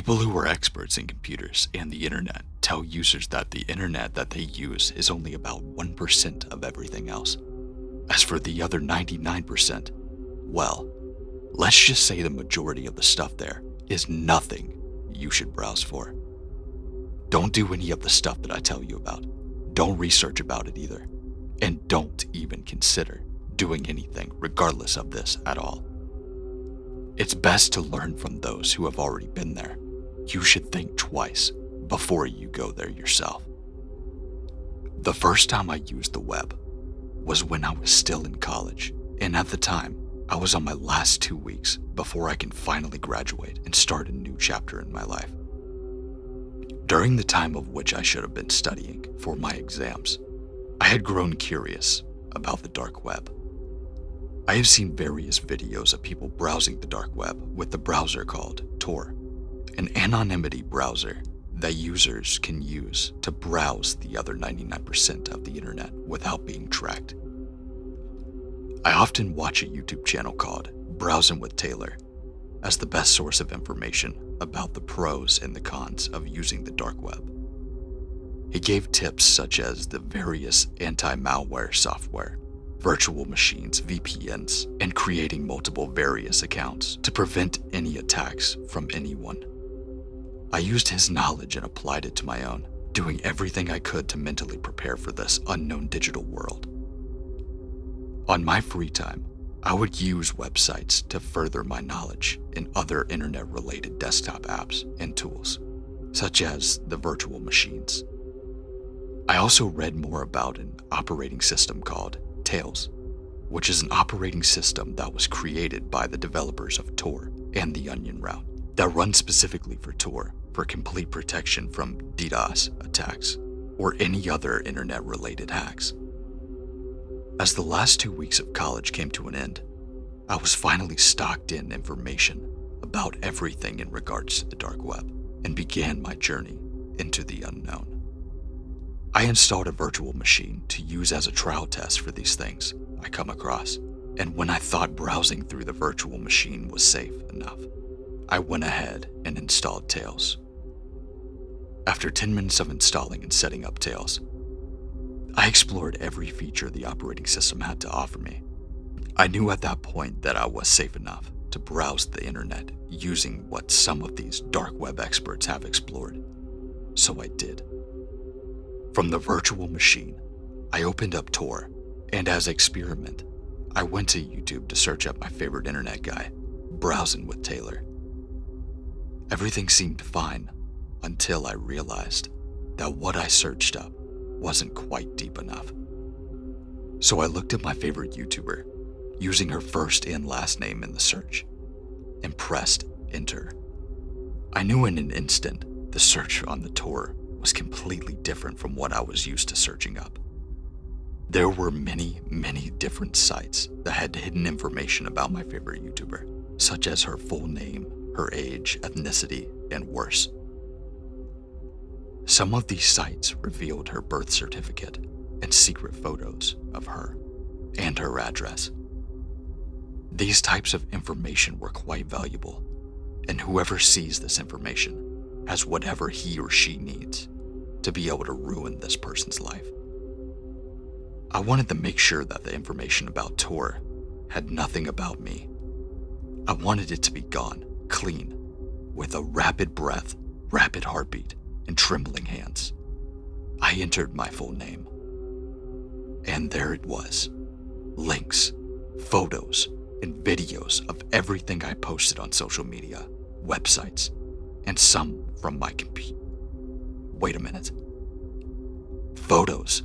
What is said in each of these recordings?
People who are experts in computers and the internet tell users that the internet that they use is only about 1% of everything else. As for the other 99%, well, let's just say the majority of the stuff there is nothing you should browse for. Don't do any of the stuff that I tell you about. Don't research about it either. And don't even consider doing anything regardless of this at all. It's best to learn from those who have already been there. You should think twice before you go there yourself. The first time I used the web was when I was still in college, and at the time, I was on my last 2 weeks before I can finally graduate and start a new chapter in my life. During the time of which I should have been studying for my exams, I had grown curious about the dark web. I have seen various videos of people browsing the dark web with the browser called Tor, an anonymity browser that users can use to browse the other 99% of the internet without being tracked. I often watch a YouTube channel called Browsing with Taylor as the best source of information about the pros and the cons of using the dark web. He gave tips such as the various anti-malware software, virtual machines, VPNs, and creating multiple various accounts to prevent any attacks from anyone. I used his knowledge and applied it to my own, doing everything I could to mentally prepare for this unknown digital world. On my free time, I would use websites to further my knowledge in other internet-related desktop apps and tools, such as the virtual machines. I also read more about an operating system called Tails, which is an operating system that was created by the developers of Tor and the Onion route that runs specifically for Tor for complete protection from DDoS attacks or any other internet-related hacks. As the last 2 weeks of college came to an end, I was finally stocked in information about everything in regards to the dark web and began my journey into the unknown. I installed a virtual machine to use as a trial test for these things I come across, and when I thought browsing through the virtual machine was safe enough, I went ahead and installed Tails. After 10 minutes of installing and setting up Tails, I explored every feature the operating system had to offer me. I knew at that point that I was safe enough to browse the internet using what some of these dark web experts have explored, so I did. From the virtual machine, I opened up Tor, and as an experiment, I went to YouTube to search up my favorite internet guy, Browsing with Taylor. Everything seemed fine until I realized that what I searched up wasn't quite deep enough. So I looked at my favorite YouTuber, using her first and last name in the search, and pressed enter. I knew in an instant the search on the Tor was completely different from what I was used to searching up. There were many different sites that had hidden information about my favorite YouTuber, such as her full name, her age, ethnicity, and worse. Some of these sites revealed her birth certificate and secret photos of her and her address. These types of information were quite valuable, and whoever sees this information has whatever he or she needs to be able to ruin this person's life. I wanted to make sure that the information about Tor had nothing about me. I wanted it to be gone, clean, with a rapid breath, rapid heartbeat, and trembling hands. I entered my full name. And there it was. Links, photos, and videos of everything I posted on social media, websites, and some from my computer. Wait a minute. Photos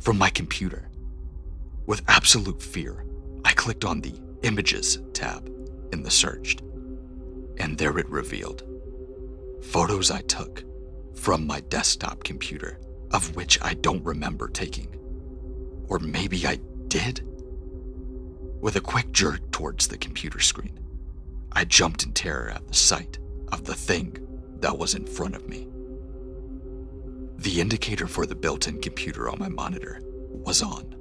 from my computer. With absolute fear, I clicked on the Images tab in the searched, and there it revealed. Photos I took from my desktop computer, of which I don't remember taking. Or maybe I did? With a quick jerk towards the computer screen, I jumped in terror at the sight of the thing that was in front of me. The indicator for the built-in computer on my monitor was on.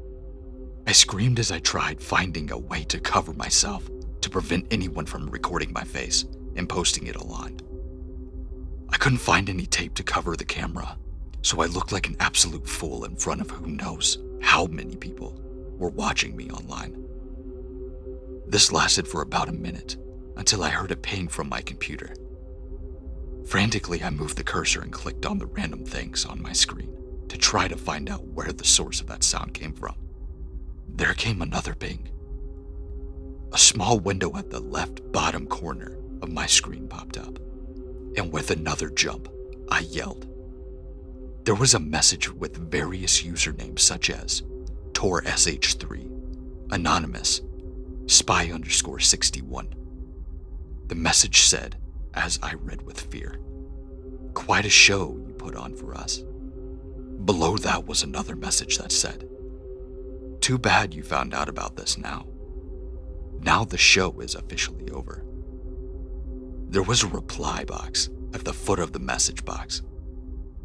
I screamed as I tried finding a way to cover myself to prevent anyone from recording my face and posting it online. couldn't find any tape to cover the camera, so I looked like an absolute fool in front of who knows how many people were watching me online. This lasted for about a minute until I heard a ping from my computer. Frantically, I moved the cursor and clicked on the random things on my screen to try to find out where the source of that sound came from. There came another ping. A small window at the left bottom corner of my screen popped up, and with another jump, I yelled. There was a message with various usernames such as TorSH3, Anonymous, Spy_61. The message said, as I read with fear, "Quite a show you put on for us." Below that was another message that said, "Too bad you found out about this now. Now the show is officially over." There was a reply box at the foot of the message box.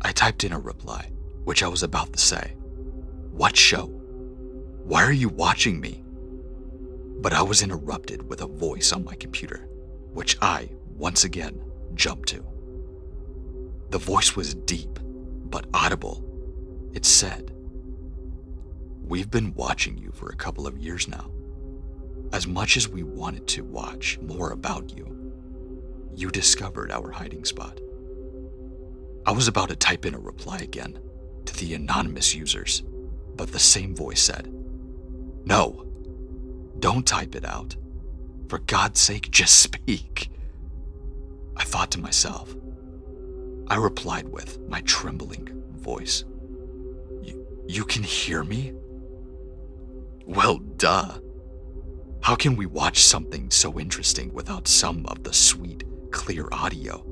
I typed in a reply, which I was about to say, "What show? Why are you watching me?" But I was interrupted with a voice on my computer, which I, once again, jumped to. The voice was deep, but audible. It said, "We've been watching you for a couple of years now. As much as we wanted to watch more about you, you discovered our hiding spot." I was about to type in a reply again to the anonymous users, but the same voice said, "No, don't type it out. For God's sake, just speak." I thought to myself. I replied with my trembling voice, You can hear me?" "Well, duh. How can we watch something so interesting without some of the sweet, clear audio?"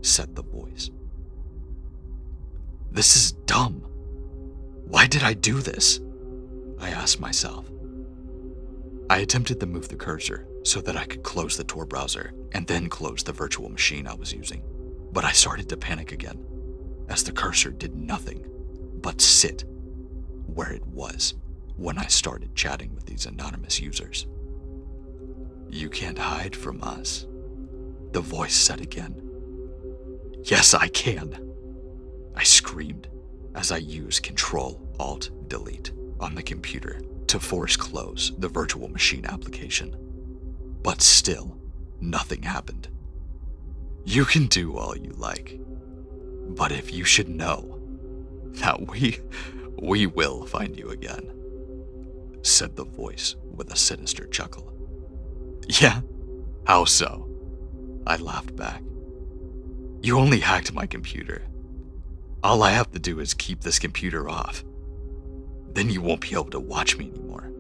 said the voice. "This is dumb. Why did I do this?" I asked myself. I attempted to move the cursor so that I could close the Tor browser and then close the virtual machine I was using, but I started to panic again as the cursor did nothing but sit where it was when I started chatting with these anonymous users. "You can't hide from us," the voice said again. "Yes, I can," I screamed as I used Control-Alt-Delete on the computer to force close the virtual machine application. But still, nothing happened. "You can do all you like, but if you should know that we will find you again," said the voice with a sinister chuckle. "Yeah? How so?" I laughed back. "You only hacked my computer. All I have to do is keep this computer off. Then you won't be able to watch me anymore."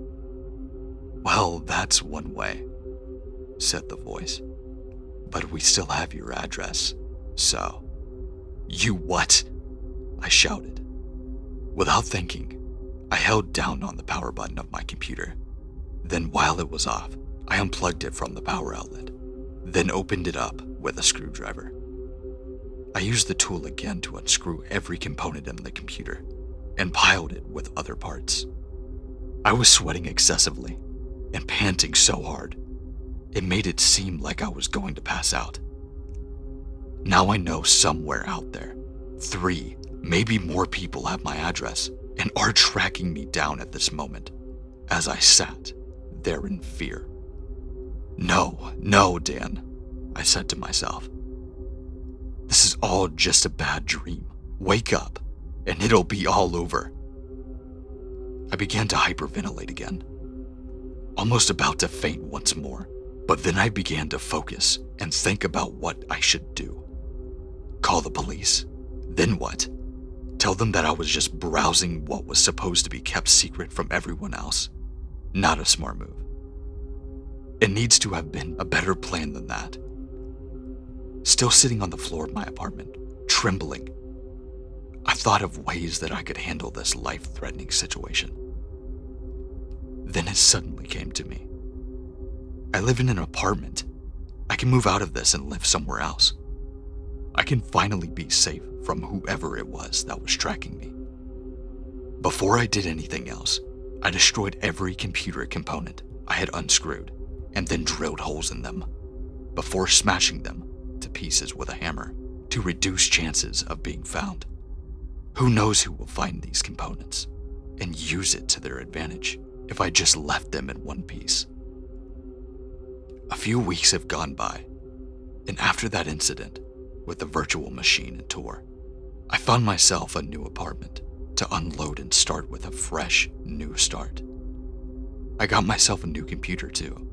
"Well, that's one way," said the voice. "But we still have your address, so..." "You what?" I shouted. Without thinking, I held down on the power button of my computer. Then while it was off, I unplugged it from the power outlet, then opened it up with a screwdriver. I used the tool again to unscrew every component in the computer and piled it with other parts. I was sweating excessively and panting so hard, it made it seem like I was going to pass out. Now I know somewhere out there, 3, maybe more people have my address and are tracking me down at this moment as I sat there in fear. No, Dan," I said to myself. "This is all just a bad dream. Wake up, and it'll be all over." I began to hyperventilate again, almost about to faint once more, but then I began to focus and think about what I should do. Call the police? Then what? Tell them that I was just browsing what was supposed to be kept secret from everyone else? Not a smart move. It needs to have been a better plan than that. Still sitting on the floor of my apartment, trembling, I thought of ways that I could handle this life-threatening situation. Then it suddenly came to me. I live in an apartment. I can move out of this and live somewhere else. I can finally be safe from whoever it was that was tracking me. Before I did anything else, I destroyed every computer component I had unscrewed and then drilled holes in them before smashing them to pieces with a hammer to reduce chances of being found. Who knows who will find these components and use it to their advantage if I just left them in one piece. A few weeks have gone by, and after that incident with the virtual machine and Tor, I found myself a new apartment to unload and start with a fresh, new start. I got myself a new computer too,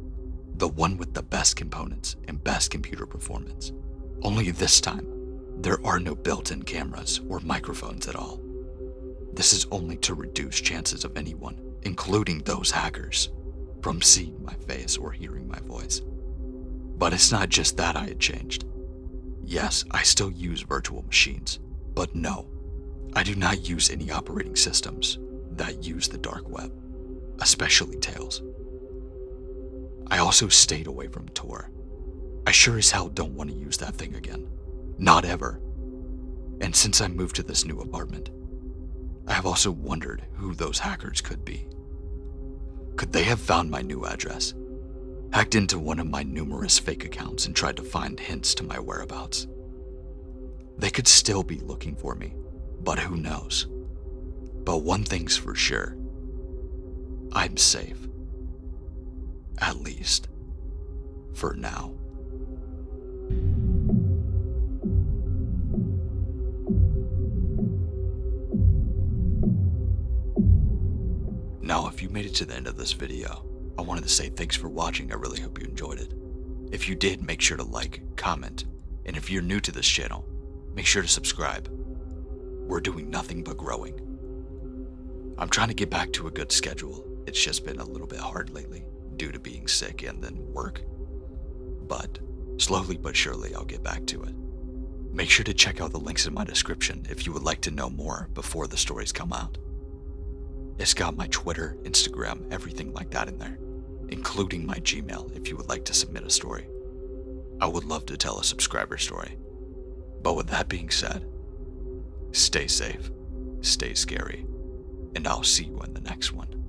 the one with the best components and best computer performance. Only this time, there are no built-in cameras or microphones at all. This is only to reduce chances of anyone, including those hackers, from seeing my face or hearing my voice. But it's not just that I had changed. Yes, I still use virtual machines, but no, I do not use any operating systems that use the dark web, especially Tails. I also stayed away from Tor. I sure as hell don't want to use that thing again. Not ever. And since I moved to this new apartment, I have also wondered who those hackers could be. Could they have found my new address, hacked into one of my numerous fake accounts and tried to find hints to my whereabouts? They could still be looking for me, but who knows? But one thing's for sure, I'm safe. At least, for now. Now, if you made it to the end of this video, I wanted to say thanks for watching. I really hope you enjoyed it. If you did, make sure to like, comment, and if you're new to this channel, make sure to subscribe. We're doing nothing but growing. I'm trying to get back to a good schedule. It's just been a little bit hard lately due to being sick and then work. But slowly but surely, I'll get back to it. Make sure to check out the links in my description if you would like to know more before the stories come out. It's got my Twitter, Instagram, everything like that in there, including my Gmail if you would like to submit a story. I would love to tell a subscriber story. But with that being said, stay safe, stay scary, and I'll see you in the next one.